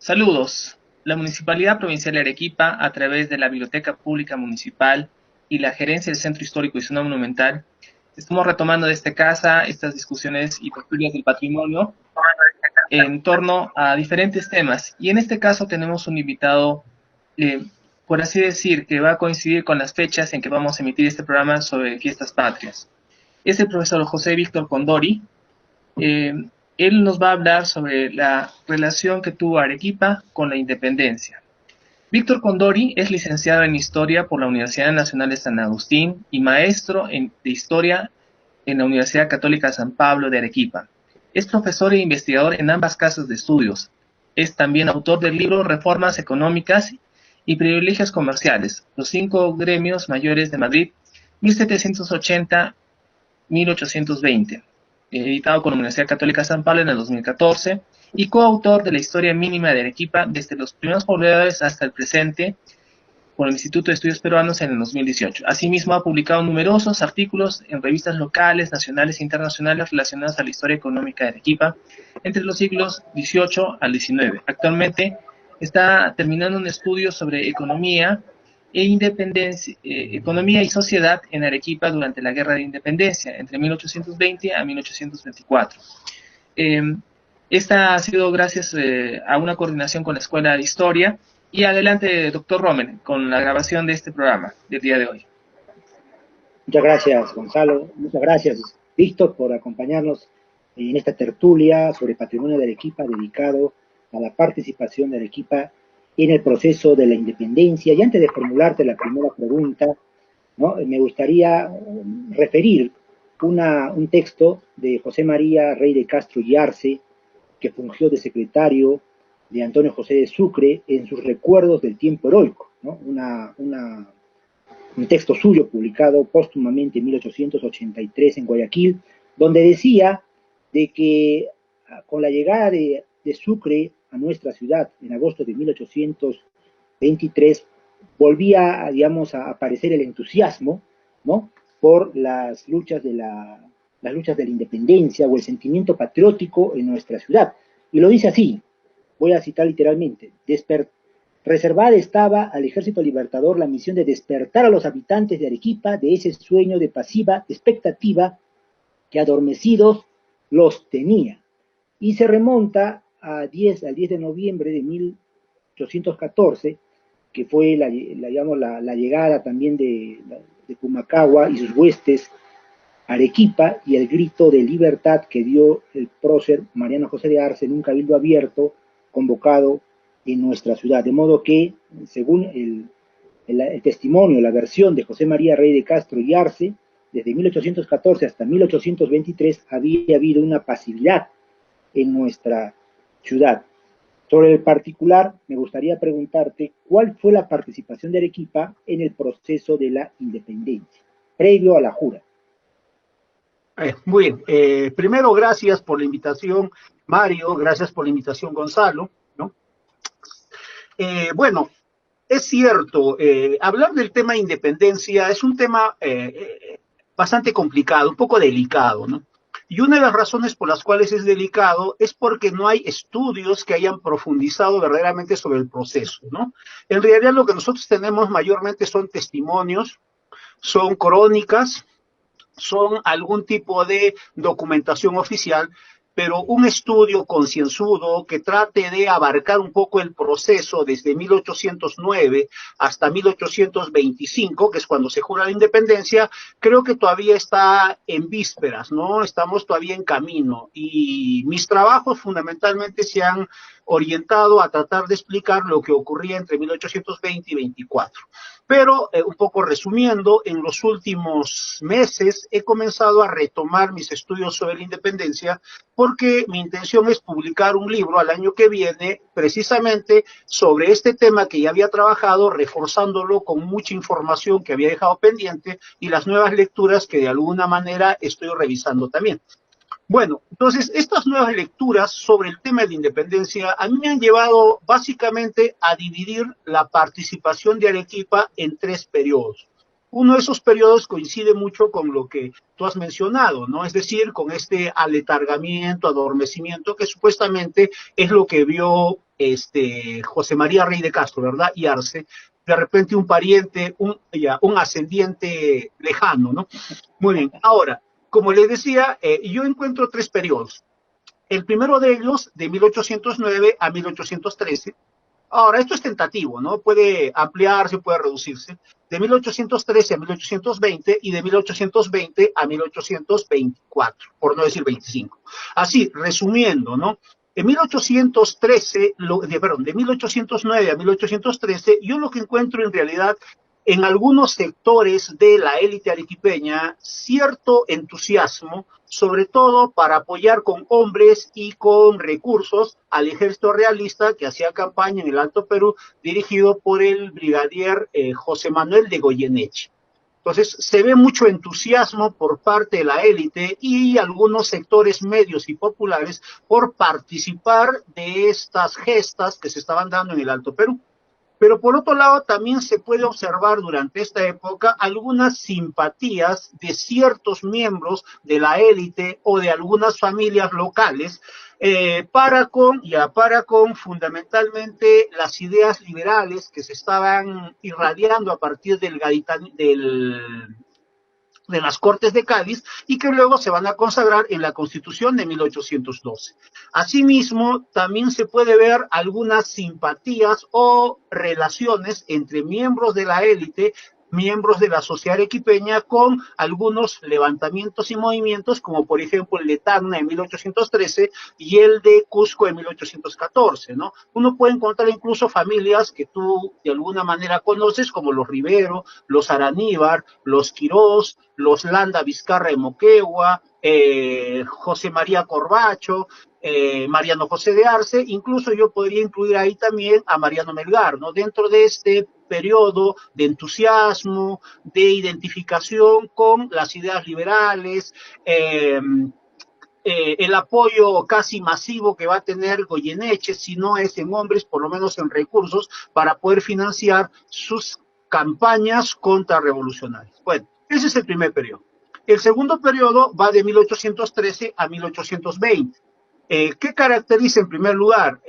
Saludos. La Municipalidad Provincial de Arequipa, a través de la Biblioteca Pública Municipal y la Gerencia del Centro Histórico y Zona Monumental, estamos retomando desde casa estas discusiones y tertulias del patrimonio en torno a diferentes temas. Y en este caso tenemos un invitado, por así decir, que va a coincidir con las fechas en que vamos a emitir este programa sobre fiestas patrias. Es el profesor José Víctor Condori. Eh, Él nos va a hablar sobre la relación que tuvo Arequipa con la independencia. Víctor Condori es licenciado en Historia por la Universidad Nacional de San Agustín y maestro de Historia en la Universidad Católica San Pablo de Arequipa. Es profesor e investigador en ambas casas de estudios. Es también autor del libro Reformas Económicas y Privilegios Comerciales, los 5 gremios mayores de Madrid, 1780-1820, editado con la Universidad Católica San Pablo en el 2014, y coautor de la Historia Mínima de Arequipa desde los primeros pobladores hasta el presente, por el Instituto de Estudios Peruanos en el 2018. Asimismo, ha publicado numerosos artículos en revistas locales, nacionales e internacionales relacionadas a la historia económica de Arequipa entre los siglos XVIII al XIX. Actualmente está terminando un estudio sobre economía e independencia, economía y sociedad en Arequipa durante la Guerra de Independencia, entre 1820 a 1824. Esta ha sido gracias a una coordinación con la Escuela de Historia. Y adelante, doctor Romen, con la grabación de este programa del día de hoy. Muchas gracias, Gonzalo. Muchas gracias, Víctor, por acompañarnos en esta tertulia sobre patrimonio de Arequipa, dedicado a la participación de Arequipa en el proceso de la independencia. Y antes de formularte la primera pregunta, ¿no?, me gustaría referir un texto de José María Rey de Castro y Arce, que fungió de secretario de Antonio José de Sucre en sus recuerdos del tiempo heroico, ¿no? Un texto suyo publicado póstumamente en 1883 en Guayaquil, donde decía de que con la llegada de Sucre a nuestra ciudad en agosto de 1823, volvía, digamos, a aparecer el entusiasmo, ¿no?, por las luchas de la independencia o el sentimiento patriótico en nuestra ciudad. Y lo dice así, voy a citar literalmente: reservada estaba al Ejército Libertador la misión de despertar a los habitantes de Arequipa de ese sueño de pasiva expectativa que adormecidos los tenía. Y se remonta al 10 de noviembre de 1814, que fue la llegada también de Pumacahua y sus huestes a Arequipa, y el grito de libertad que dio el prócer Mariano José de Arce en un cabildo abierto convocado en nuestra ciudad. De modo que, según el testimonio, la versión de José María Rey de Castro y Arce, desde 1814 hasta 1823 había habido una pasividad en nuestra ciudad. Sobre el particular, me gustaría preguntarte cuál fue la participación de Arequipa en el proceso de la independencia, previo a la jura. Muy bien. Primero, gracias por la invitación, Mario. Gracias por la invitación, Gonzalo, ¿no? Bueno, es cierto, hablar del tema de independencia es un tema bastante complicado, un poco delicado, ¿no? Y una de las razones por las cuales es delicado es porque no hay estudios que hayan profundizado verdaderamente sobre el proceso, ¿no? En realidad lo que nosotros tenemos mayormente son testimonios, son crónicas, son algún tipo de documentación oficial, pero un estudio concienzudo que trate de abarcar un poco el proceso desde 1809 hasta 1825, que es cuando se jura la independencia, creo que todavía está en vísperas, ¿no? Estamos todavía en camino, y mis trabajos fundamentalmente se han orientado a tratar de explicar lo que ocurría entre 1820 y 24. Pero, un poco resumiendo, en los últimos meses he comenzado a retomar mis estudios sobre la independencia, porque mi intención es publicar un libro al año que viene, precisamente sobre este tema que ya había trabajado, reforzándolo con mucha información que había dejado pendiente y las nuevas lecturas que de alguna manera estoy revisando también. Bueno, entonces, estas nuevas lecturas sobre el tema de la independencia a mí me han llevado básicamente a dividir la participación de Arequipa en 3 periodos. Uno de esos periodos coincide mucho con lo que tú has mencionado, ¿no? Es decir, con este aletargamiento, adormecimiento, que supuestamente es lo que vio José María Rey de Castro, ¿verdad? Y Arce, de repente un pariente, un ascendiente lejano, ¿no? Muy bien, ahora, como les decía, yo encuentro tres periodos. El primero de ellos, de 1809 a 1813. Ahora, esto es tentativo, ¿no? Puede ampliarse, puede reducirse. De 1813 a 1820 y de 1820 a 1824, por no decir 25. Así, resumiendo, ¿no? En 1813, perdón, de 1809 a 1813, yo lo que encuentro en realidad en algunos sectores de la élite arequipeña cierto entusiasmo, sobre todo para apoyar con hombres y con recursos al ejército realista que hacía campaña en el Alto Perú, dirigido por el brigadier José Manuel de Goyeneche. Entonces, se ve mucho entusiasmo por parte de la élite y algunos sectores medios y populares por participar de estas gestas que se estaban dando en el Alto Perú. Pero por otro lado, también se puede observar durante esta época algunas simpatías de ciertos miembros de la élite o de algunas familias locales para con fundamentalmente las ideas liberales que se estaban irradiando a partir de las Cortes de Cádiz y que luego se van a consagrar en la Constitución de 1812. Asimismo, también se puede ver algunas simpatías o relaciones entre miembros de la élite, miembros de la sociedad arequipeña con algunos levantamientos y movimientos, como por ejemplo el de Tacna en 1813 y el de Cusco en 1814, ¿no? Uno puede encontrar incluso familias que tú de alguna manera conoces, como los Rivero, los Araníbar, los Quirós, los Landa Vizcarra de Moquegua, José María Corbacho, Mariano José de Arce, incluso yo podría incluir ahí también a Mariano Melgar, ¿no? Dentro de este periodo de entusiasmo, de identificación con las ideas liberales, el apoyo casi masivo que va a tener Goyeneche, si no es en hombres, por lo menos en recursos, para poder financiar sus campañas contrarrevolucionarias. Bueno, ese es el primer periodo. El segundo periodo va de 1813 a 1820. ¿Qué caracteriza en primer lugar?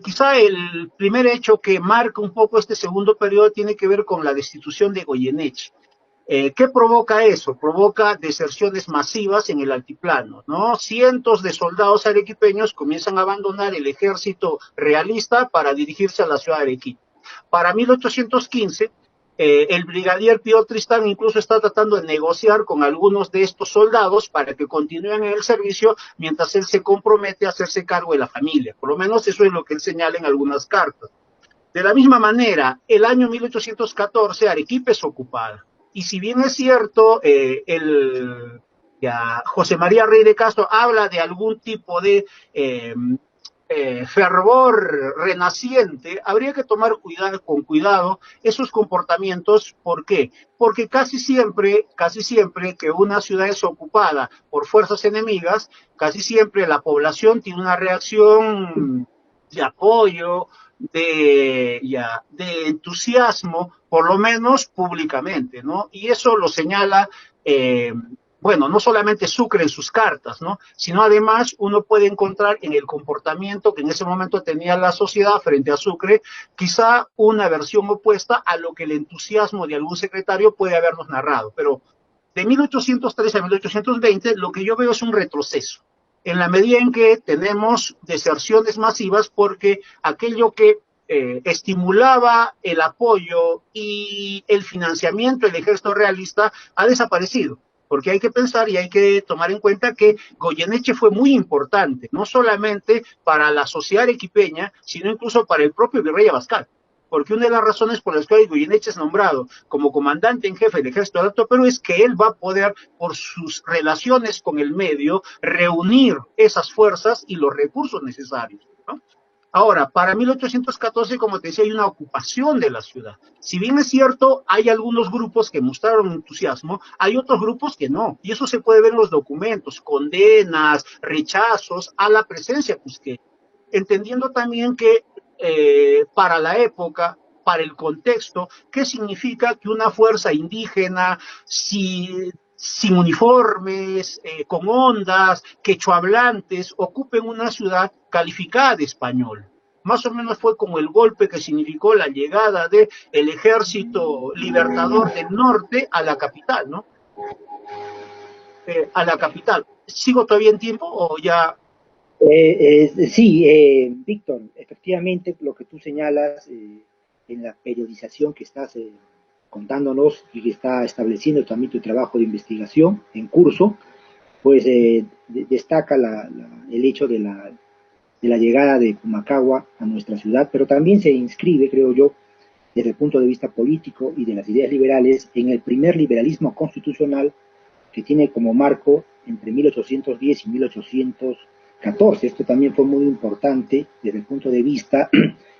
Quizá el primer hecho que marca un poco este segundo periodo tiene que ver con la destitución de Goyeneche. ¿Qué provoca eso? Provoca deserciones masivas en el altiplano, ¿no? Cientos de soldados arequipeños comienzan a abandonar el ejército realista para dirigirse a la ciudad de Arequipa. Para 1815, el brigadier Pío Tristán incluso está tratando de negociar con algunos de estos soldados para que continúen en el servicio mientras él se compromete a hacerse cargo de la familia. Por lo menos eso es lo que él señala en algunas cartas. De la misma manera, el año 1814 Arequipa es ocupada. Y si bien es cierto, José María Rey de Castro habla de algún tipo de fervor renaciente, habría que tomar con cuidado esos comportamientos. ¿Por qué? Porque casi siempre que una ciudad es ocupada por fuerzas enemigas, casi siempre la población tiene una reacción de apoyo, de entusiasmo, por lo menos públicamente, ¿no? Y eso lo señala, bueno, no solamente Sucre en sus cartas, ¿no? Sino además uno puede encontrar en el comportamiento que en ese momento tenía la sociedad frente a Sucre, quizá una versión opuesta a lo que el entusiasmo de algún secretario puede habernos narrado. Pero de 1813 a 1820 lo que yo veo es un retroceso, en la medida en que tenemos deserciones masivas porque aquello que estimulaba el apoyo y el financiamiento del ejército realista ha desaparecido. Porque hay que pensar y hay que tomar en cuenta que Goyeneche fue muy importante, no solamente para la sociedad arequipeña, sino incluso para el propio virrey Abascal. Porque una de las razones por las cuales Goyeneche es nombrado como comandante en jefe del ejército del Alto Perú es que él va a poder, por sus relaciones con el medio, reunir esas fuerzas y los recursos necesarios, ¿no? Ahora, para 1814, como te decía, hay una ocupación de la ciudad. Si bien es cierto, hay algunos grupos que mostraron entusiasmo, hay otros grupos que no. Y eso se puede ver en los documentos, condenas, rechazos a la presencia cusqueña. Entendiendo también que para la época, para el contexto, ¿qué significa que una fuerza indígena, sin uniformes, con ondas, quechohablantes, ocupen una ciudad calificada de español? más o menos fue como el golpe que significó la llegada del Ejército Libertador del Norte a la capital, ¿no? A la capital. ¿Sigo todavía en tiempo o ya? Sí, Víctor, efectivamente lo que tú señalas en la periodización que estás contándonos y que está estableciendo también tu trabajo de investigación en curso, pues destaca el hecho de la llegada de Pumacagua a nuestra ciudad, pero también se inscribe, creo yo, desde el punto de vista político y de las ideas liberales, en el primer liberalismo constitucional que tiene como marco entre 1810 y 1814. Esto también fue muy importante desde el punto de vista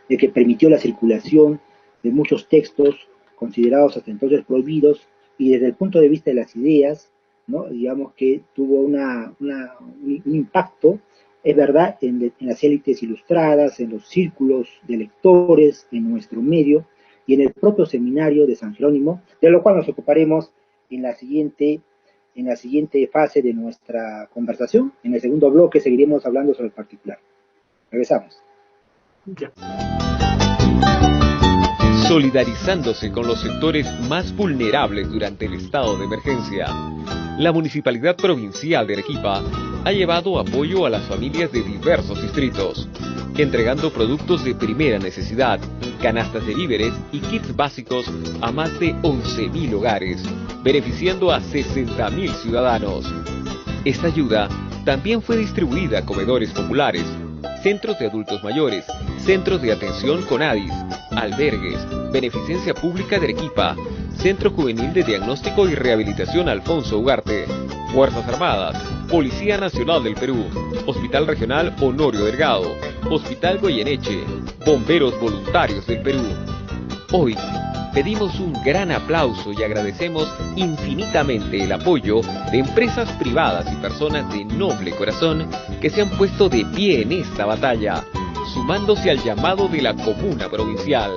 de que permitió la circulación de muchos textos considerados hasta entonces prohibidos, y desde el punto de vista de las ideas, ¿no? Digamos que tuvo un impacto, es verdad, en las élites ilustradas, en los círculos de lectores, en nuestro medio y en el propio seminario de San Jerónimo, de lo cual nos ocuparemos en la siguiente fase de nuestra conversación. En el segundo bloque seguiremos hablando sobre el particular. Regresamos. Ya. Solidarizándose con los sectores más vulnerables durante el estado de emergencia, la Municipalidad Provincial de Arequipa ha llevado apoyo a las familias de diversos distritos, entregando productos de primera necesidad, canastas de víveres y kits básicos a más de 11.000 hogares, beneficiando a 60.000 ciudadanos. Esta ayuda también fue distribuida a comedores populares, centros de adultos mayores, centros de atención CONADIS, albergues, Beneficencia Pública de Arequipa, Centro Juvenil de Diagnóstico y Rehabilitación Alfonso Ugarte, Fuerzas Armadas, Policía Nacional del Perú, Hospital Regional Honorio Delgado, Hospital Goyeneche, Bomberos Voluntarios del Perú. Hoy pedimos un gran aplauso y agradecemos infinitamente el apoyo de empresas privadas y personas de noble corazón que se han puesto de pie en esta batalla, sumándose al llamado de la Comuna Provincial.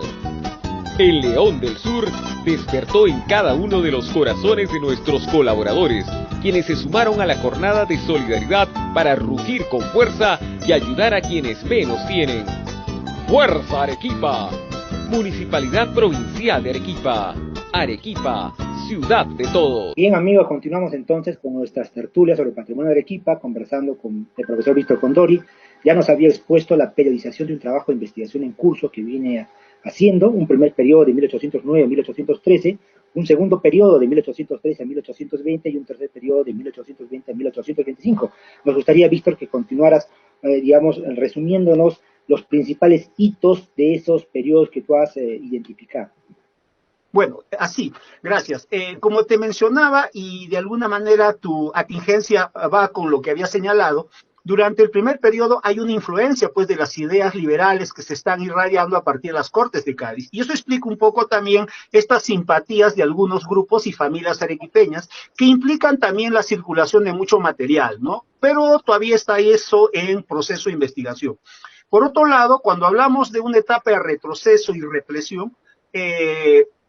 El León del Sur despertó en cada uno de los corazones de nuestros colaboradores, quienes se sumaron a la jornada de solidaridad para rugir con fuerza y ayudar a quienes menos tienen. ¡Fuerza Arequipa! Municipalidad Provincial de Arequipa. Arequipa, ciudad de todos. Bien, amigos, continuamos entonces con nuestras tertulias sobre el patrimonio de Arequipa, conversando con el profesor Víctor Condori. Ya nos había expuesto la periodización de un trabajo de investigación en curso que viene haciendo, un primer periodo de 1809 a 1813, un segundo periodo de 1813 a 1820 y un tercer periodo de 1820 a 1825. Nos gustaría, Víctor, que continuaras, digamos, resumiéndonos los principales hitos de esos periodos que tú has identificado. Bueno, así, gracias. Como te mencionaba, y de alguna manera tu atingencia va con lo que había señalado, durante el primer periodo hay una influencia, pues, de las ideas liberales que se están irradiando a partir de las Cortes de Cádiz. Y eso explica un poco también estas simpatías de algunos grupos y familias arequipeñas que implican también la circulación de mucho material, ¿no? Pero todavía está eso en proceso de investigación. Por otro lado, cuando hablamos de una etapa de retroceso y represión,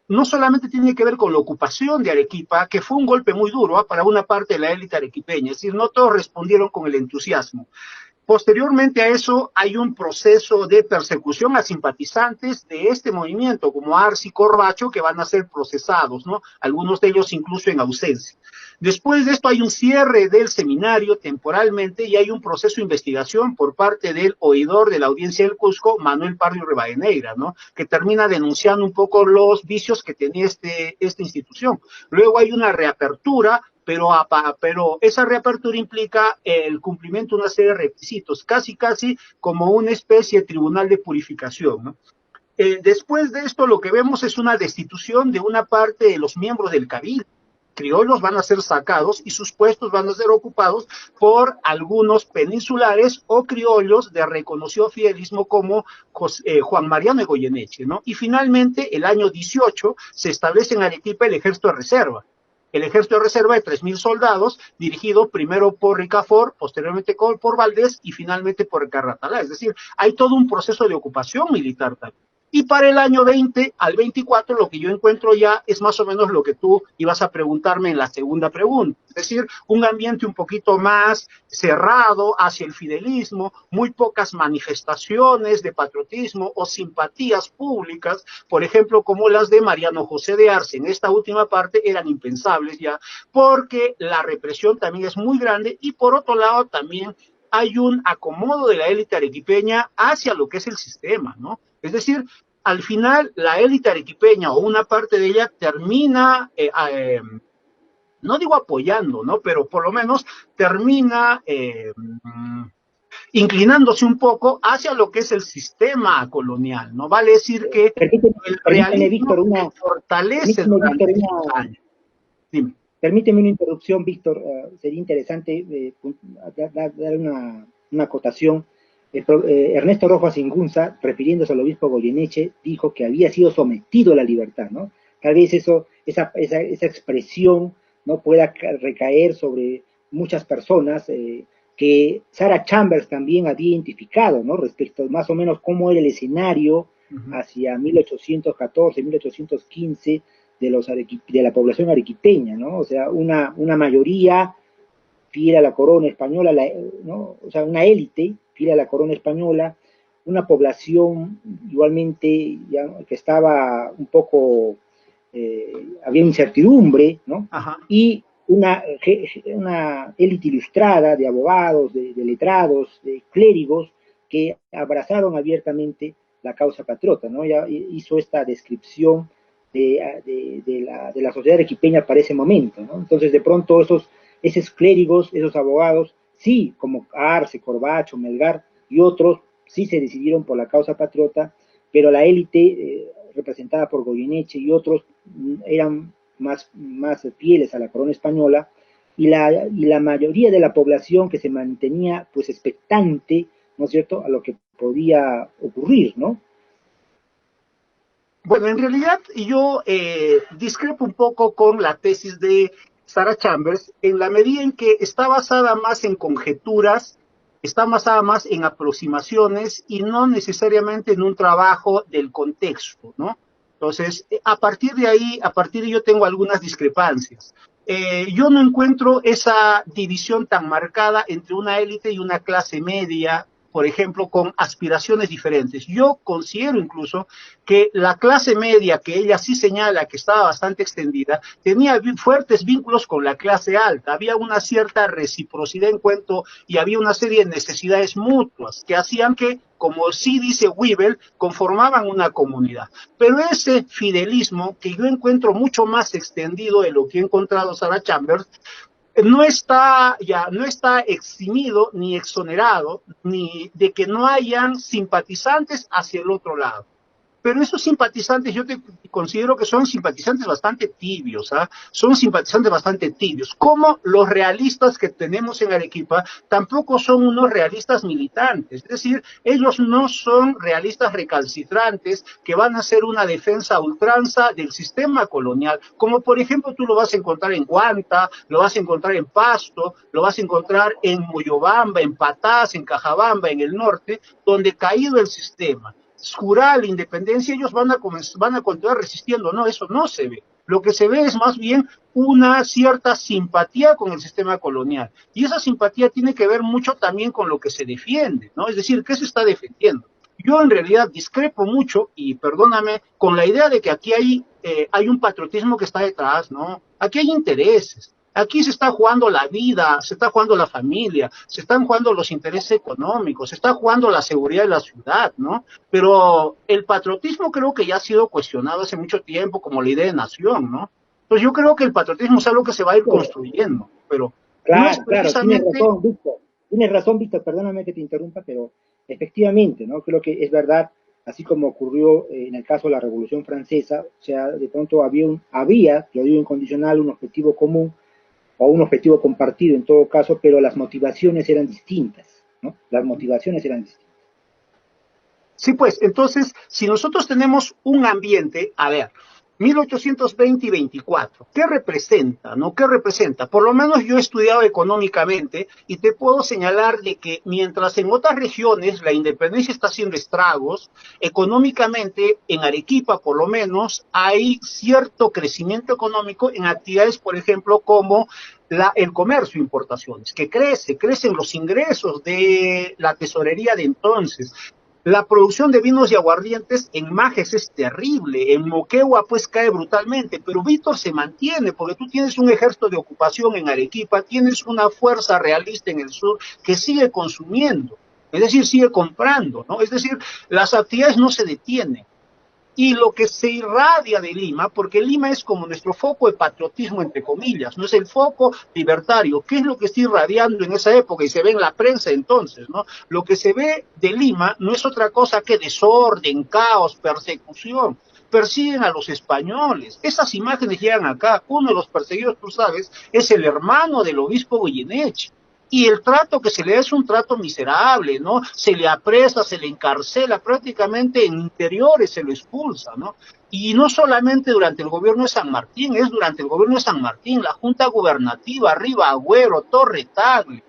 no solamente tiene que ver con la ocupación de Arequipa, que fue un golpe muy duro para una parte de la élite arequipeña, es decir, no todos respondieron con el entusiasmo. Posteriormente a eso hay un proceso de persecución a simpatizantes de este movimiento, como Arce y Corbacho, que van a ser procesados, ¿no? Algunos de ellos incluso en ausencia. Después de esto hay un cierre del seminario temporalmente y hay un proceso de investigación por parte del oidor de la Audiencia del Cusco, Manuel Parrio Rivadeneira, ¿no? Que termina denunciando un poco los vicios que tenía esta institución. Luego hay una reapertura, pero esa reapertura implica el cumplimiento de una serie de requisitos, casi como una especie de tribunal de purificación, ¿no? Después de esto lo que vemos es una destitución de una parte de los miembros del cabildo. Criollos van a ser sacados y sus puestos van a ser ocupados por algunos peninsulares o criollos de reconocido fidelismo como Juan Mariano de Goyeneche, ¿no? Y finalmente, el año 18, se establece en Arequipa el Ejército de Reserva. El Ejército de Reserva de 3.000 soldados, dirigido primero por Ricafort, posteriormente por Valdés y finalmente por Carratalá. Es decir, hay todo un proceso de ocupación militar también. Y para el año 20 al 24 lo que yo encuentro ya es más o menos lo que tú ibas a preguntarme en la segunda pregunta. Es decir, un ambiente un poquito más cerrado hacia el fidelismo, muy pocas manifestaciones de patriotismo o simpatías públicas, por ejemplo, como las de Mariano José de Arce en esta última parte eran impensables ya, porque la represión también es muy grande y por otro lado también hay un acomodo de la élite arequipeña hacia lo que es el sistema, ¿no? Es decir, al final la élite arequipeña o una parte de ella termina, no digo apoyando, ¿no? Pero por lo menos termina inclinándose un poco hacia lo que es el sistema colonial, ¿no? Vale decir que el Permíteme, realismo Víctor, fortalece permíteme, durante Víctor, esos años. Dime. permíteme una interrupción, Víctor. Sería interesante dar una acotación. Ernesto Rojas Ingunza, refiriéndose al obispo Goyeneche, dijo que había sido sometido a la libertad, ¿no? Tal vez esa expresión no pueda recaer sobre muchas personas que Sarah Chambers también había identificado, ¿no? Respecto más o menos cómo era el escenario hacia 1814, 1815 de la población arequipeña, ¿no? O sea, una mayoría fiel a la corona española, ¿no? O sea, una élite fiel a la corona española, una población igualmente ya, que estaba un poco, había incertidumbre, ¿no? Ajá. Y una élite ilustrada de abogados, de letrados, de clérigos, que abrazaron abiertamente la causa patriota, ¿no? Ya hizo esta descripción de la sociedad arequipeña para ese momento, ¿no? Entonces, de pronto, esos clérigos, esos abogados, sí, como Arce, Corbacho, Melgar y otros, sí se decidieron por la causa patriota, pero la élite, representada por Goyeneche y otros, eran más fieles a la corona española, y la mayoría de la población que se mantenía pues expectante, ¿no es cierto?, a lo que podía ocurrir, ¿no? Bueno, en realidad yo discrepo un poco con la tesis de Sarah Chambers en la medida en que está basada más en conjeturas, está basada más en aproximaciones y no necesariamente en un trabajo del contexto, ¿no? Entonces, a partir de ahí yo tengo algunas discrepancias. Yo no encuentro esa división tan marcada entre una élite y una clase media, por ejemplo, con aspiraciones diferentes. Yo considero incluso que la clase media, que ella sí señala que estaba bastante extendida, tenía fuertes vínculos con la clase alta, había una cierta reciprocidad en cuanto y había una serie de necesidades mutuas que hacían que, como sí dice Weibel, conformaban una comunidad. Pero ese fidelismo, que yo encuentro mucho más extendido de lo que he encontrado Sarah Chambers, no está eximido ni exonerado ni de que no hayan simpatizantes hacia el otro lado. Pero esos simpatizantes yo considero que son simpatizantes bastante tibios, ¿ah? Son simpatizantes bastante tibios. Como los realistas que tenemos en Arequipa tampoco son unos realistas militantes, es decir, ellos no son realistas recalcitrantes que van a hacer una defensa a ultranza del sistema colonial, como por ejemplo tú lo vas a encontrar en Guanta, lo vas a encontrar en Pasto, lo vas a encontrar en Moyobamba, en Patás, en Cajabamba, en el norte, donde caído el sistema jurar la independencia, ellos van a continuar resistiendo. No, eso no se ve. Lo que se ve es más bien una cierta simpatía con el sistema colonial. Y esa simpatía tiene que ver mucho también con lo que se defiende, ¿no? Es decir, ¿qué se está defendiendo? Yo en realidad discrepo mucho, y perdóname, con la idea de que aquí hay un patriotismo que está detrás, ¿no? Aquí hay intereses. Aquí se está jugando la vida, se está jugando la familia, se están jugando los intereses económicos, se está jugando la seguridad de la ciudad, ¿no? Pero el patriotismo creo que ya ha sido cuestionado hace mucho tiempo como la idea de nación, ¿no? Entonces yo creo que el patriotismo es algo que se va a ir construyendo, pero no es Claro, precisamente... tienes razón, Víctor, perdóname que te interrumpa, pero efectivamente, ¿no? Creo que es verdad, así como ocurrió en el caso de la Revolución Francesa, o sea, de pronto había, lo digo incondicional, un objetivo común, o un objetivo compartido en todo caso, pero las motivaciones eran distintas, ¿no? Las motivaciones eran distintas. Sí, pues, entonces, si nosotros tenemos un ambiente, a ver, 1820 y 24. ¿Qué representa? ¿No? ¿Qué representa? Por lo menos yo he estudiado económicamente y te puedo señalar de que mientras en otras regiones la independencia está haciendo estragos, económicamente en Arequipa por lo menos hay cierto crecimiento económico en actividades, por ejemplo, como el comercio, importaciones, que crecen los ingresos de la tesorería de entonces. La producción de vinos y aguardientes en Majes es terrible, en Moquegua pues cae brutalmente, pero Víctor se mantiene porque tú tienes un ejército de ocupación en Arequipa, tienes una fuerza realista en el sur que sigue consumiendo, es decir, sigue comprando, ¿no? Es decir, las actividades no se detienen. Y lo que se irradia de Lima, porque Lima es como nuestro foco de patriotismo, entre comillas, no es el foco libertario. ¿Qué es lo que está irradiando en esa época? Y se ve en la prensa entonces, ¿no? Lo que se ve de Lima no es otra cosa que desorden, caos, persecución. Persiguen a los españoles. Esas imágenes llegan acá. Uno de los perseguidos, tú sabes, es el hermano del obispo Goyeneche. Y el trato que se le da es un trato miserable, ¿no? Se le apresa, se le encarcela, prácticamente en interiores se lo expulsa, ¿no? Y no solamente durante el gobierno de San Martín, es durante el gobierno de San Martín, la Junta Gubernativa, Riva Agüero, Torre Tagle,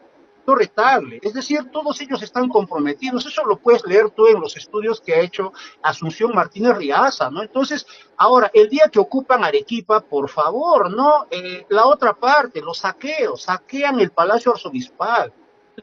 es decir, todos ellos están comprometidos, eso lo puedes leer tú en los estudios que ha hecho Asunción Martínez Riaza, ¿no? Entonces, ahora, el día que ocupan Arequipa, por favor, ¿no? La otra parte, los saqueos, saquean el Palacio Arzobispal,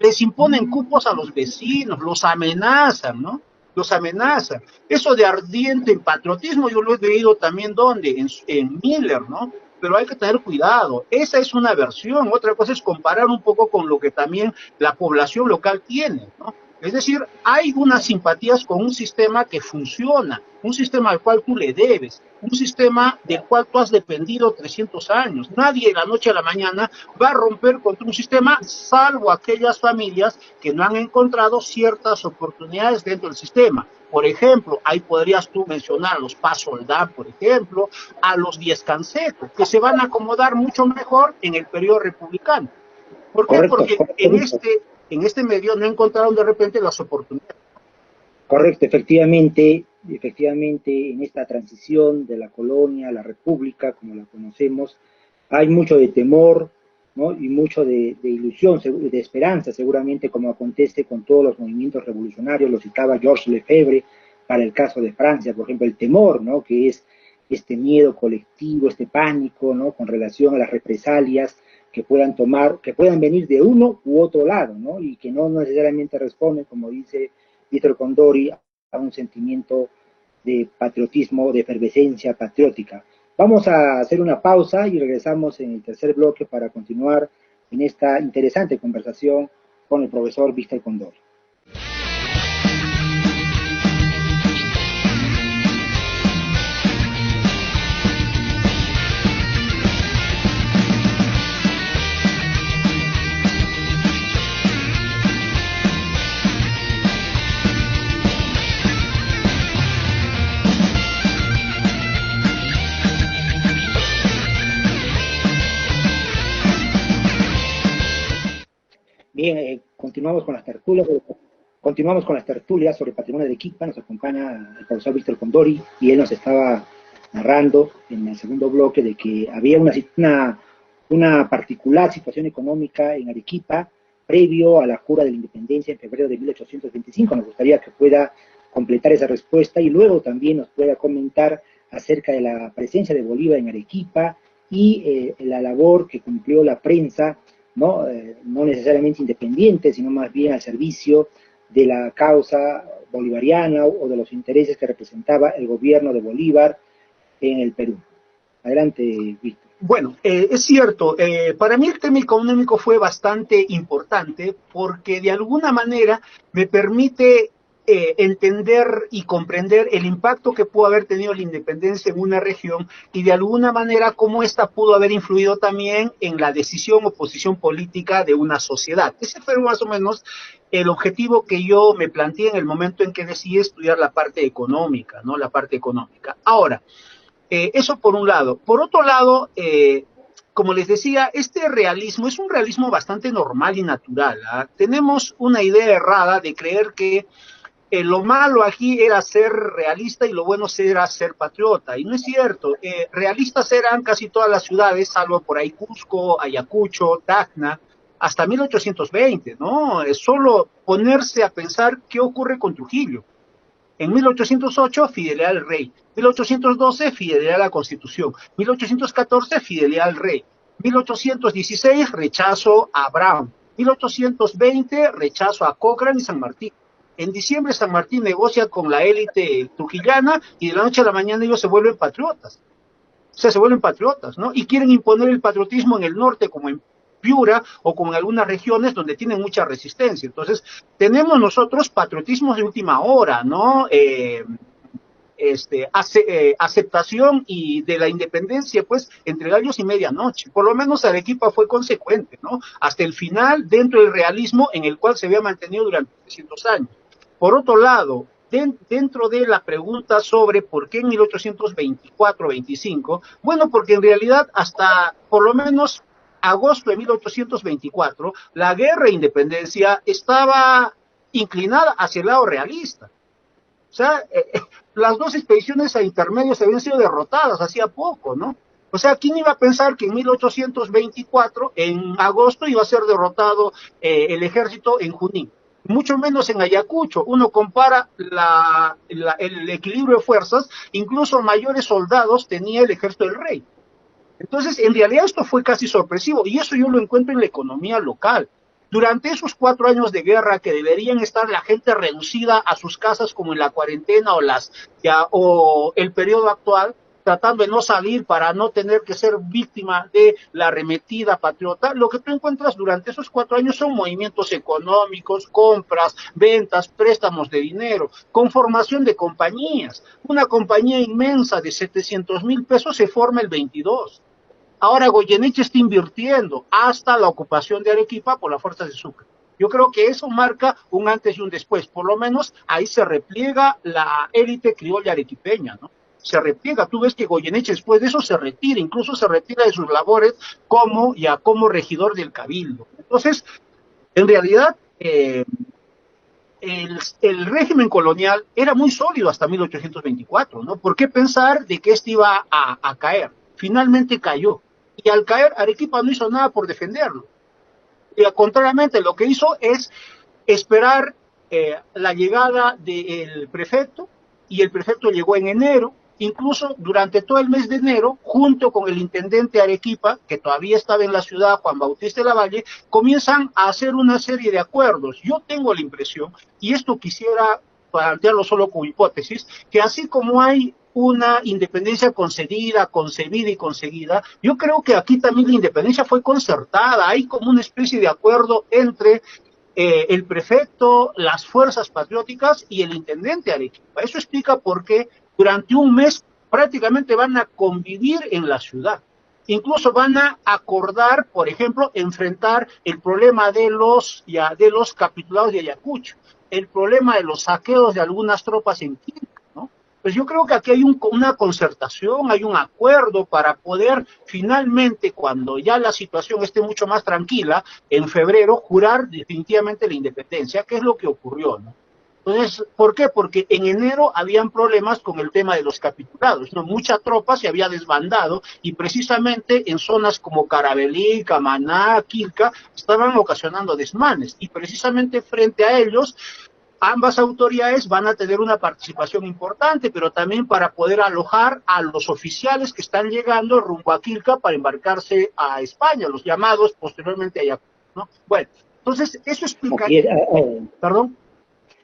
les imponen cupos a los vecinos, los amenazan, ¿no? Los amenazan. Eso de ardiente patriotismo, yo lo he leído también, ¿dónde? En Miller, ¿no? Pero hay que tener cuidado. Esa es una versión. Otra cosa es comparar un poco con lo que también la población local tiene, ¿no? Es decir, hay unas simpatías con un sistema que funciona, un sistema al cual tú le debes, un sistema del cual tú has dependido 300 años. Nadie de la noche a la mañana va a romper contra un sistema, salvo aquellas familias que no han encontrado ciertas oportunidades dentro del sistema. Por ejemplo, ahí podrías tú mencionar a los Paz Soldán, por ejemplo, a los Diez Canseco, que se van a acomodar mucho mejor en el periodo republicano. ¿Por qué? Porque en este medio no encontraron de repente las oportunidades. Correcto, efectivamente, en esta transición de la colonia a la república, como la conocemos, hay mucho de temor, ¿no? Y mucho de ilusión, de esperanza, seguramente, como acontece con todos los movimientos revolucionarios, lo citaba Georges Lefebvre para el caso de Francia, por ejemplo, el temor, ¿no? Que es este miedo colectivo, este pánico, ¿no? Con relación a las represalias que puedan venir de uno u otro lado, ¿no? Y que no necesariamente responden, como dice Víctor Condori, a un sentimiento de patriotismo, de efervescencia patriótica. Vamos a hacer una pausa y regresamos en el tercer bloque para continuar en esta interesante conversación con el profesor Víctor Condori. Bien, continuamos con las tertulias sobre patrimonio de Arequipa. Nos acompaña el profesor Víctor Condori y él nos estaba narrando en el segundo bloque de que había una particular situación económica en Arequipa previo a la jura de la independencia en febrero de 1825. Nos gustaría que pueda completar esa respuesta y luego también nos pueda comentar acerca de la presencia de Bolívar en Arequipa y la labor que cumplió la prensa, ¿no? No necesariamente independiente, sino más bien al servicio de la causa bolivariana o de los intereses que representaba el gobierno de Bolívar en el Perú. Adelante, Víctor. Bueno, es cierto, para mí el tema económico fue bastante importante porque de alguna manera me permite entender y comprender el impacto que pudo haber tenido la independencia en una región y de alguna manera cómo ésta pudo haber influido también en la decisión o posición política de una sociedad. Ese fue más o menos el objetivo que yo me planteé en el momento en que decidí estudiar la parte económica, ¿no? La parte económica. Ahora, eso por un lado. Por otro lado, como les decía, este realismo es un realismo bastante normal y natural, ¿ah? Tenemos una idea errada de creer que lo malo aquí era ser realista y lo bueno era ser patriota. Y no es cierto. Realistas eran casi todas las ciudades, salvo por ahí Cusco, Ayacucho, Tacna, hasta 1820, ¿no? Es solo ponerse a pensar qué ocurre con Trujillo. En 1808, fidelidad al rey. 1812, fidelidad a la Constitución. 1814, fidelidad al rey. 1816, rechazo a Brown. 1820, rechazo a Cochrane y San Martín. En diciembre San Martín negocia con la élite trujillana y de la noche a la mañana ellos se vuelven patriotas. O sea, se vuelven patriotas, ¿no? Y quieren imponer el patriotismo en el norte, como en Piura o con algunas regiones donde tienen mucha resistencia. Entonces, tenemos nosotros patriotismos de última hora, ¿no? Aceptación y de la independencia, pues, entre gallos y medianoche. Por lo menos Arequipa fue consecuente, ¿no? Hasta el final, dentro del realismo en el cual se había mantenido durante 300 años. Por otro lado, dentro de la pregunta sobre por qué en 1824-25, bueno, porque en realidad hasta por lo menos agosto de 1824, la guerra de independencia estaba inclinada hacia el lado realista. O sea, las dos expediciones a intermedios habían sido derrotadas hacía poco, ¿no? O sea, ¿quién iba a pensar que en 1824, en agosto, iba a ser derrotado el ejército en Junín? Mucho menos en Ayacucho. Uno compara el equilibrio de fuerzas, incluso mayores soldados tenía el ejército del rey. Entonces, en realidad esto fue casi sorpresivo, y eso yo lo encuentro en la economía local. Durante esos 4 años de guerra que deberían estar la gente reducida a sus casas como en la cuarentena o el periodo actual, tratando de no salir para no tener que ser víctima de la arremetida patriota, lo que tú encuentras durante esos 4 años son movimientos económicos, compras, ventas, préstamos de dinero, conformación de compañías. Una compañía inmensa de 700,000 pesos se forma el 22. Ahora Goyeneche está invirtiendo hasta la ocupación de Arequipa por las fuerzas de Sucre. Yo creo que eso marca un antes y un después. Por lo menos ahí se repliega la élite criolla arequipeña, ¿no? Se repliega. Tú ves que Goyeneche después de eso se retira, incluso se retira de sus labores como regidor del Cabildo. Entonces, en realidad, el régimen colonial era muy sólido hasta 1824, ¿no? ¿Por qué pensar de que este iba a caer? Finalmente cayó. Y al caer, Arequipa no hizo nada por defenderlo. Y contrariamente, lo que hizo es esperar la llegada del prefecto, y el prefecto llegó en enero. Incluso durante todo el mes de enero, junto con el intendente de Arequipa, que todavía estaba en la ciudad, Juan Bautista de Lavalle, comienzan a hacer una serie de acuerdos. Yo tengo la impresión, y esto quisiera plantearlo solo como hipótesis, que así como hay una independencia concedida, concebida y conseguida, yo creo que aquí también la independencia fue concertada. Hay como una especie de acuerdo entre el prefecto, las fuerzas patrióticas y el intendente de Arequipa. Eso explica por qué durante un mes prácticamente van a convivir en la ciudad. Incluso van a acordar, por ejemplo, enfrentar el problema de los capitulados de Ayacucho, el problema de los saqueos de algunas tropas en Quito, ¿no? Pues yo creo que aquí hay una concertación, hay un acuerdo para poder finalmente, cuando ya la situación esté mucho más tranquila, en febrero, jurar definitivamente la independencia, que es lo que ocurrió, ¿no? Entonces, ¿por qué? Porque en enero habían problemas con el tema de los capitulados, ¿no? Mucha tropa se había desbandado y precisamente en zonas como Carabelí, Camaná, Quilca, estaban ocasionando desmanes, y precisamente frente a ellos ambas autoridades van a tener una participación importante, pero también para poder alojar a los oficiales que están llegando rumbo a Quilca para embarcarse a España, los llamados posteriormente a Ayacucho, ¿no? Bueno, entonces eso explica... ¿Perdón?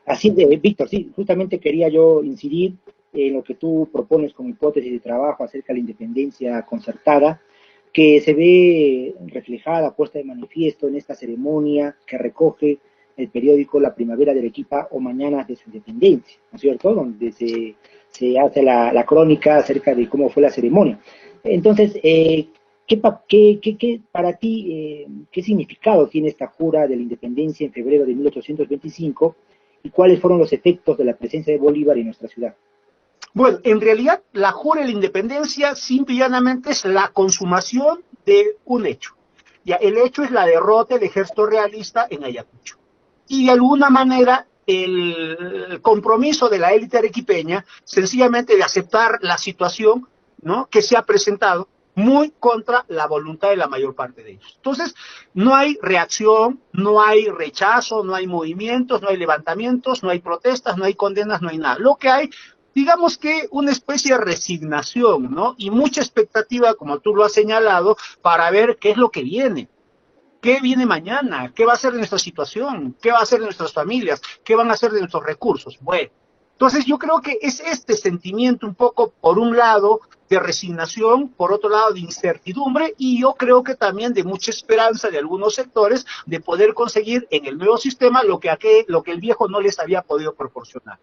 Así de, Víctor, sí, justamente quería yo incidir en lo que tú propones como hipótesis de trabajo acerca de la independencia concertada, que se ve reflejada, puesta de manifiesto en esta ceremonia que recoge el periódico La Primavera de Arequipa o Mañanas de su Independencia, ¿no es cierto?, donde se hace la crónica acerca de cómo fue la ceremonia. Entonces, para ti, qué significado tiene esta jura de la independencia en febrero de 1825 y cuáles fueron los efectos de la presencia de Bolívar en nuestra ciudad? Bueno, en realidad la jura de la independencia simple y llanamente es la consumación de un hecho. Ya, el hecho es la derrota del ejército realista en Ayacucho. Y de alguna manera el compromiso de la élite arequipeña sencillamente de aceptar la situación, ¿no?, que se ha presentado muy contra la voluntad de la mayor parte de ellos. Entonces, no hay reacción, no hay rechazo, no hay movimientos, no hay levantamientos, no hay protestas, no hay condenas, no hay nada. Lo que hay, digamos que una especie de resignación, ¿no? Y mucha expectativa, como tú lo has señalado, para ver qué es lo que viene. ¿Qué viene mañana? ¿Qué va a ser de nuestra situación? ¿Qué va a ser de nuestras familias? ¿Qué van a hacer de nuestros recursos? Bueno, entonces yo creo que es este sentimiento un poco, por un lado, de resignación, por otro lado, de incertidumbre, y yo creo que también de mucha esperanza de algunos sectores de poder conseguir en el nuevo sistema lo que el viejo no les había podido proporcionar.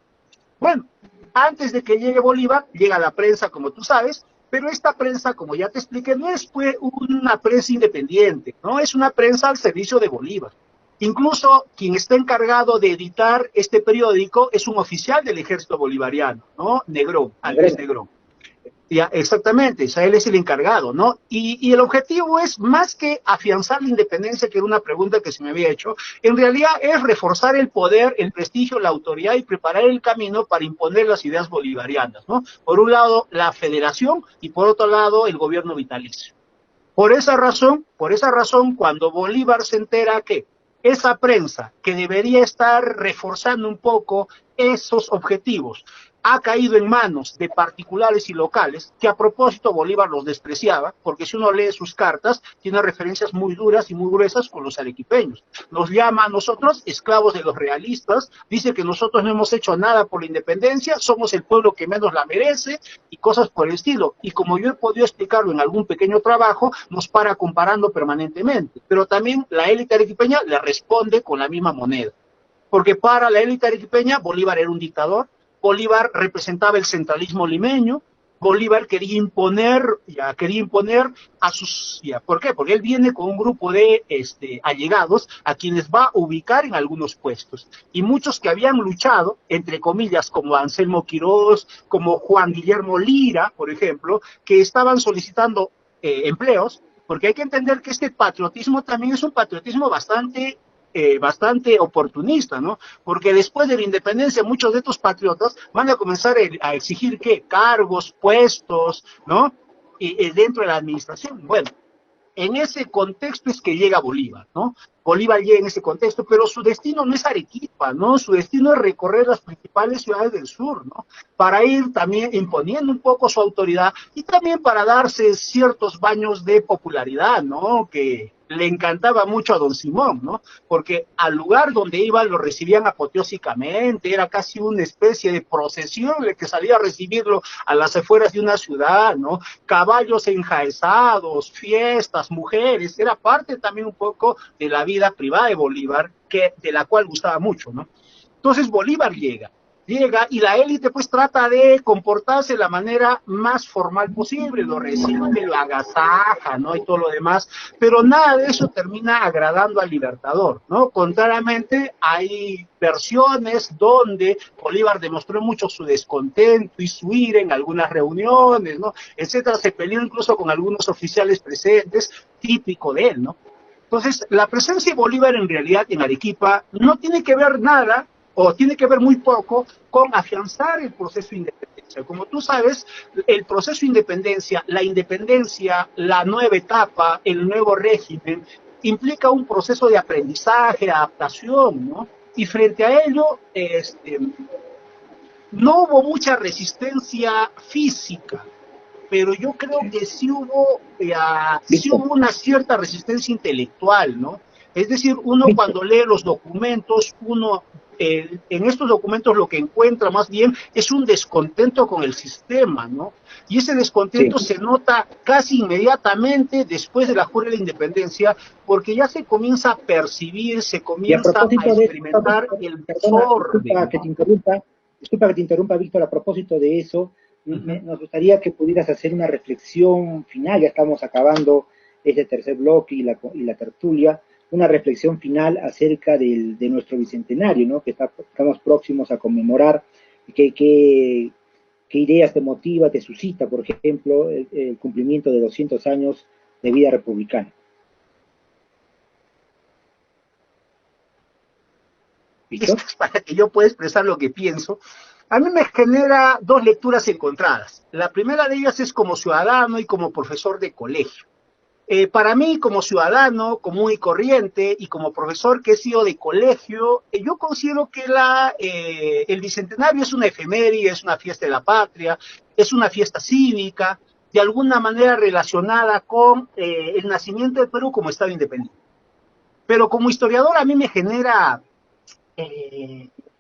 Bueno, antes de que llegue Bolívar, llega la prensa, como tú sabes, pero esta prensa, como ya te expliqué, no es pues, una prensa independiente, ¿no? Es una prensa al servicio de Bolívar. Incluso quien está encargado de editar este periódico es un oficial del ejército bolivariano, ¿no? Negrón, Andrés Negrón. Ya, exactamente, o sea, él es el encargado, ¿no? Y el objetivo es más que afianzar la independencia, que era una pregunta que se me había hecho, en realidad es reforzar el poder, el prestigio, la autoridad y preparar el camino para imponer las ideas bolivarianas, ¿no? Por un lado, la federación y por otro lado, el gobierno vitalicio. Por esa razón, cuando Bolívar se entera que esa prensa que debería estar reforzando un poco esos objetivos ha caído en manos de particulares y locales, que a propósito Bolívar los despreciaba, porque si uno lee sus cartas, tiene referencias muy duras y muy gruesas con los arequipeños. Nos llama a nosotros esclavos de los realistas, dice que nosotros no hemos hecho nada por la independencia, somos el pueblo que menos la merece, y cosas por el estilo. Y como yo he podido explicarlo en algún pequeño trabajo, nos para comparando permanentemente. Pero también la élite arequipeña le responde con la misma moneda. Porque para la élite arequipeña, Bolívar era un dictador, Bolívar representaba el centralismo limeño, Bolívar quería imponer a sus, ¿por qué? Porque él viene con un grupo de allegados a quienes va a ubicar en algunos puestos. Y muchos que habían luchado, entre comillas, como Anselmo Quirós, como Juan Guillermo Lira, por ejemplo, que estaban solicitando empleos, porque hay que entender que este patriotismo también es un patriotismo bastante oportunista, ¿no? Porque después de la independencia muchos de estos patriotas van a comenzar a exigir ¿qué? Cargos, puestos, ¿no? Y dentro de la administración. Bueno, en ese contexto es que llega Bolívar, ¿no? Bolívar llega en ese contexto, pero su destino no es Arequipa, ¿no? Su destino es recorrer las principales ciudades del sur, ¿no? Para ir también imponiendo un poco su autoridad y también para darse ciertos baños de popularidad, ¿no? Que le encantaba mucho a don Simón, ¿no? Porque al lugar donde iba lo recibían apoteósicamente, era casi una especie de procesión el que salía a recibirlo a las afueras de una ciudad, ¿no? Caballos enjaezados, fiestas, mujeres, era parte también un poco de la vida privada de Bolívar, de la cual gustaba mucho, ¿no? Entonces Bolívar llega y la élite pues trata de comportarse de la manera más formal posible, lo recibe, lo agasaja, ¿no? Y todo lo demás, pero nada de eso termina agradando al Libertador, ¿no? Contrariamente, hay versiones donde Bolívar demostró mucho su descontento y su ira en algunas reuniones, ¿no? Etcétera, se peleó incluso con algunos oficiales presentes, típico de él, ¿no? Entonces, la presencia de Bolívar en realidad en Arequipa no tiene que ver nada, o tiene que ver muy poco, con afianzar el proceso de independencia. Como tú sabes, el proceso de independencia, la nueva etapa, el nuevo régimen, implica un proceso de aprendizaje, adaptación, ¿no? Y frente a ello, no hubo mucha resistencia física, pero yo creo que sí hubo una cierta resistencia intelectual, ¿no? Es decir, uno cuando lee los documentos, en estos documentos lo que encuentra más bien es un descontento con el sistema, ¿no? Y ese descontento se nota casi inmediatamente después de la jura de la independencia, porque ya se comienza a percibir, se comienza a experimentar el desorden. Disculpa que te interrumpa, Víctor, a propósito de eso, nos gustaría que pudieras hacer una reflexión final, ya estamos acabando este tercer bloque y la tertulia, una reflexión final acerca de nuestro bicentenario, ¿no? Que estamos próximos a conmemorar. ¿Qué ideas te motiva, te suscita, por ejemplo, el cumplimiento de 200 años de vida republicana? Víctor. para que yo pueda expresar lo que pienso. A mí me genera dos lecturas encontradas. La primera de ellas es como ciudadano y como profesor de colegio. Para mí, como ciudadano común y corriente, y como profesor que he sido de colegio, yo considero que el Bicentenario es una efeméride, es una fiesta de la patria, es una fiesta cívica, de alguna manera relacionada con el nacimiento del Perú como Estado independiente. Pero como historiador a mí me genera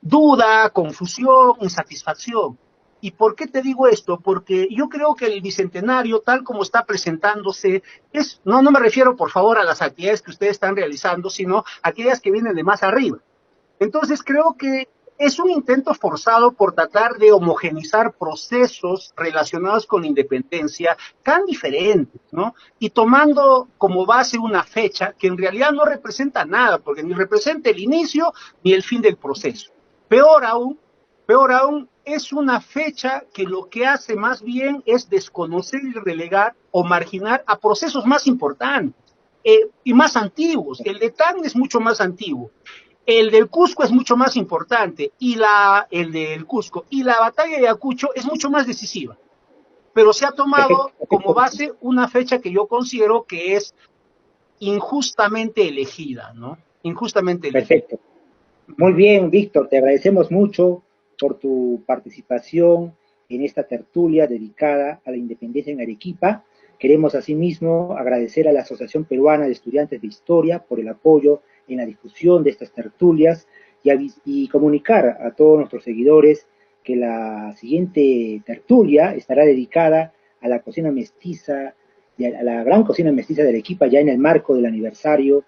duda, confusión, insatisfacción. ¿Y por qué te digo esto? Porque yo creo que el Bicentenario, tal como está presentándose, no me refiero, por favor, a las actividades que ustedes están realizando, sino a aquellas que vienen de más arriba. Entonces creo que es un intento forzado por tratar de homogenizar procesos relacionados con la independencia tan diferentes, ¿no? Y tomando como base una fecha que en realidad no representa nada, porque ni representa el inicio ni el fin del proceso. Peor aún, es una fecha que lo que hace más bien es desconocer y relegar o marginar a procesos más importantes y más antiguos. El de Tacna es mucho más antiguo. El del Cusco es mucho más importante y el del Cusco y la batalla de Ayacucho es mucho más decisiva. Pero se ha tomado como base una fecha que yo considero que es injustamente elegida, ¿no? Injustamente elegida. Perfecto. Muy bien, Víctor, te agradecemos mucho por tu participación en esta tertulia dedicada a la independencia en Arequipa. Queremos asimismo agradecer a la Asociación Peruana de Estudiantes de Historia por el apoyo en la difusión de estas tertulias y comunicar a todos nuestros seguidores que la siguiente tertulia estará dedicada a la cocina mestiza, a la gran cocina mestiza de Arequipa, ya en el marco del aniversario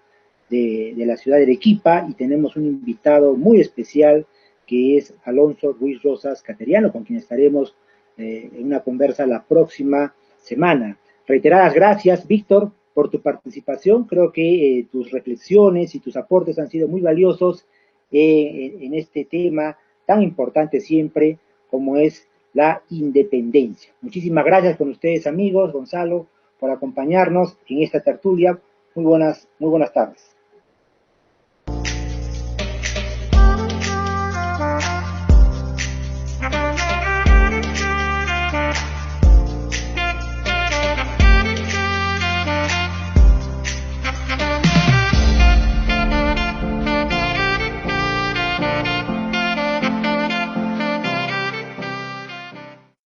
de la ciudad de Arequipa, y tenemos un invitado muy especial que es Alonso Ruiz Rosas Cateriano, con quien estaremos en una conversa la próxima semana. Reiteradas gracias, Víctor, por tu participación. Creo que tus reflexiones y tus aportes han sido muy valiosos en este tema tan importante siempre como es la independencia. Muchísimas gracias con ustedes, amigos, Gonzalo, por acompañarnos en esta tertulia. Muy buenas tardes.